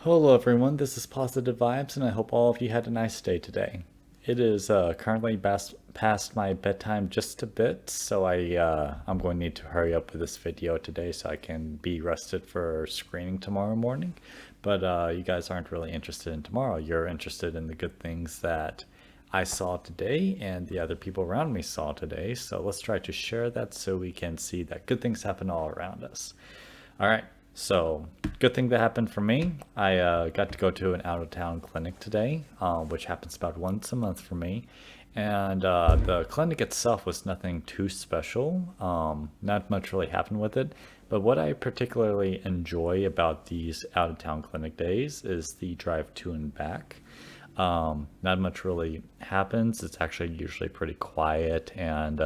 Hello everyone, this is Positive Vibes, and I hope all of you had a nice day today. It is currently past my bedtime just a bit, so I'm going to need to hurry up with this video today so I can be rested for screening tomorrow morning. But you guys aren't really interested in tomorrow. You're interested in the good things that I saw today and the other people around me saw today. So let's try to share that so we can see that good things happen all around us. All right. So, good thing that happened for me. I got to go to an out of town clinic today, which happens about once a month for me. And the clinic itself was nothing too special. Not much really happened with it. But what I particularly enjoy about these out of town clinic days is the drive to and back. Not much really happens. It's actually usually pretty quiet and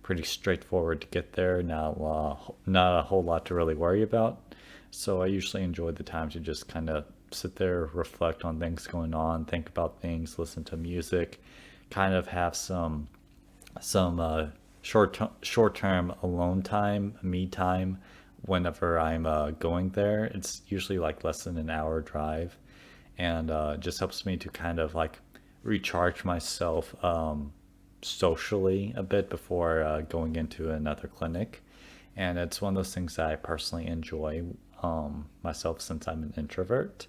pretty straightforward to get there. Not a whole lot to really worry about. So I usually enjoy the time to just kind of sit there, reflect on things going on, think about things, listen to music, kind of have some short term alone time, me time, whenever I'm going there. It's usually like less than an hour drive, and just helps me to kind of like recharge myself socially a bit before going into another clinic. And it's one of those things that I personally enjoy myself since I'm an introvert.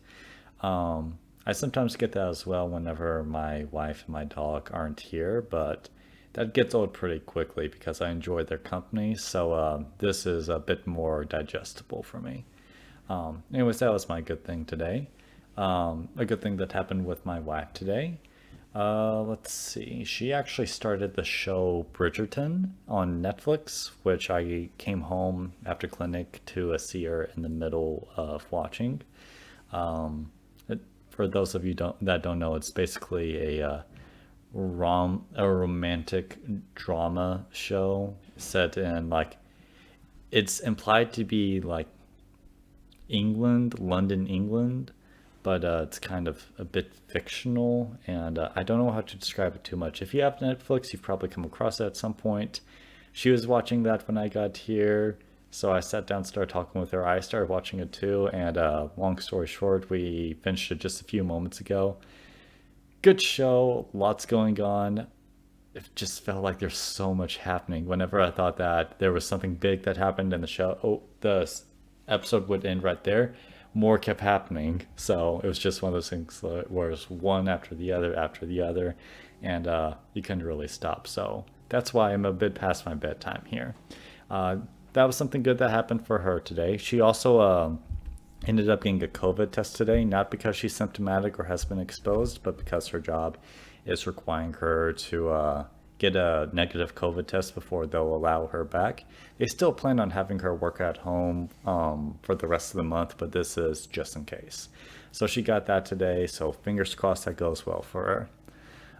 I sometimes get that as well whenever my wife and my dog aren't here, but that gets old pretty quickly because I enjoy their company. So this is a bit more digestible for me. Anyways, that was my good thing today. A good thing that happened with my wife today. Let's see. She actually started the show Bridgerton on Netflix, which I came home after clinic to see her in the middle of watching. For those of you that don't know, it's basically a romantic drama show set in like it's implied to be like England, London, England, but it's kind of a bit fictional, and I don't know how to describe it too much. If you have Netflix, you've probably come across it at some point. She was watching that when I got here, so I sat down, started talking with her. I started watching it too, and long story short, we finished it just a few moments ago. Good show, lots going on. It just felt like there's so much happening. Whenever I thought that there was something big that happened in the show, oh, episode would end right there. More kept happening, so it was just one of those things where it's one after the other, and you couldn't really stop. So that's why I'm a bit past my bedtime here. Uh, that was something good that happened for her today. She also ended up getting a COVID test today, not because she's symptomatic or has been exposed, but because her job is requiring her to get a negative COVID test before they'll allow her back. They still plan on having her work at home for the rest of the month, but this is just in case. So she got that today, so fingers crossed that goes well for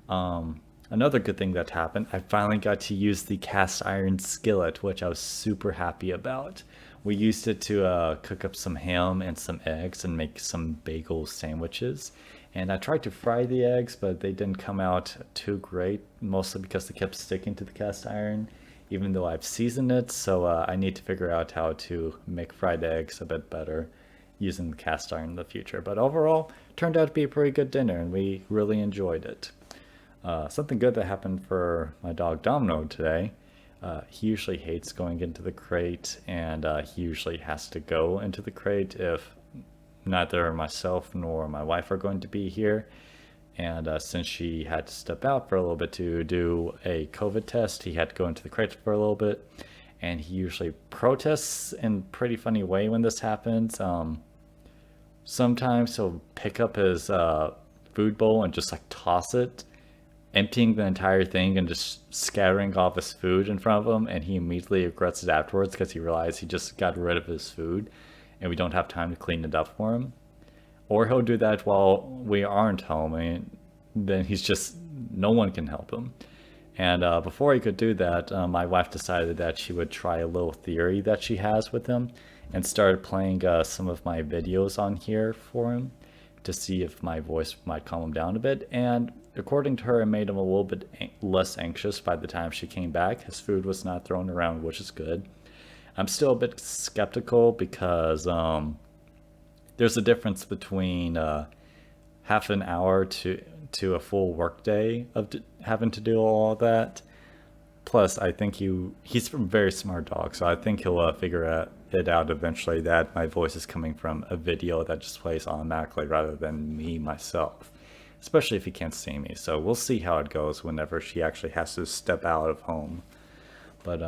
her. Another good thing that happened, I finally got to use the cast iron skillet, which I was super happy about. We used it to cook up some ham and some eggs and make some bagel sandwiches. And I tried to fry the eggs, but they didn't come out too great, mostly because they kept sticking to the cast iron, even though I've seasoned it. So I need to figure out how to make fried eggs a bit better using the cast iron in the future. But overall, turned out to be a pretty good dinner, and we really enjoyed it. Something good that happened for my dog Domino today. He usually hates going into the crate, and he usually has to go into the crate if neither myself nor my wife are going to be here. And since she had to step out for a little bit to do a COVID test, he had to go into the crate for a little bit. And he usually protests in a pretty funny way when this happens. Sometimes he'll pick up his food bowl and just like toss it, emptying the entire thing and just scattering off his food in front of him, and he immediately regrets it afterwards because he realized he just got rid of his food and we don't have time to clean it up for him. Or he'll do that while we aren't home, and then he's just, no one can help him. And before he could do that, my wife decided that she would try a little theory that she has with him and started playing some of my videos on here for him to see if my voice might calm him down a bit. And according to her, it made him a little bit less anxious by the time she came back. His food was not thrown around, which is good. I'm still a bit skeptical because there's a difference between half an hour to a full workday of having to do all that. Plus, I think he's a very smart dog, so I think he'll it out eventually that my voice is coming from a video that just plays automatically rather than me myself, especially if he can't see me. So we'll see how it goes whenever she actually has to step out of home. But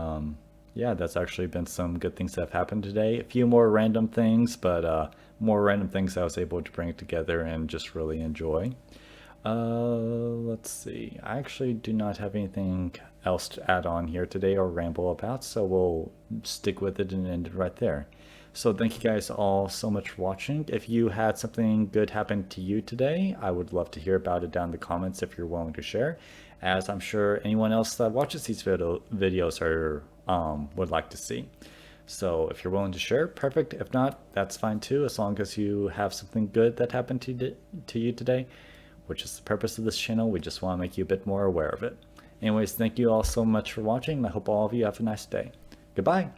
yeah, that's actually been some good things that have happened today. A few more random things, but more random things I was able to bring together and just really enjoy. Let's see. I actually do not have anything else to add on here today or ramble about, so we'll stick with it and end it right there. So thank you guys all so much for watching. If you had something good happen to you today, I would love to hear about it down in the comments if you're willing to share, as I'm sure anyone else that watches these videos are would like to see. So if you're willing to share, perfect. If not, that's fine too, as long as you have something good that happened to you today, which is the purpose of this channel. We just want to make you a bit more aware of it. Anyways, thank you all so much for watching, and I hope all of you have a nice day. Goodbye.